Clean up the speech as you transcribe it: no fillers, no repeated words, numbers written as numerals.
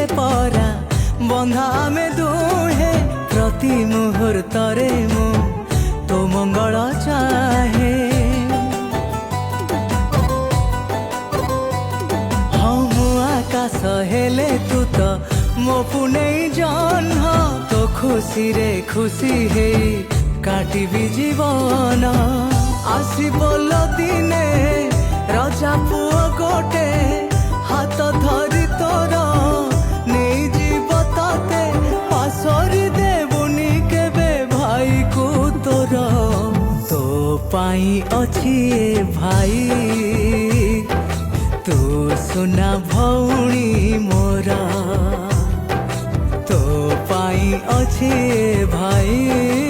रे परा बंधा आमे दुहे प्रति मुहूर्तरे मु तो मंगल चाहे। हम आकाश हेले तू तो मो पुणे जन्ह तो खुशी रे खुशी हे काटिबी जीवन। आसिबल दिने रजा पुओ गोटे हाथ धरी तोर नहीं जीव तते पासरी देबुनी केबे भाई को तोर। तो पाई अछि ए भाई तू सुना भौणी मोरा। तो पाई अछि ए भाई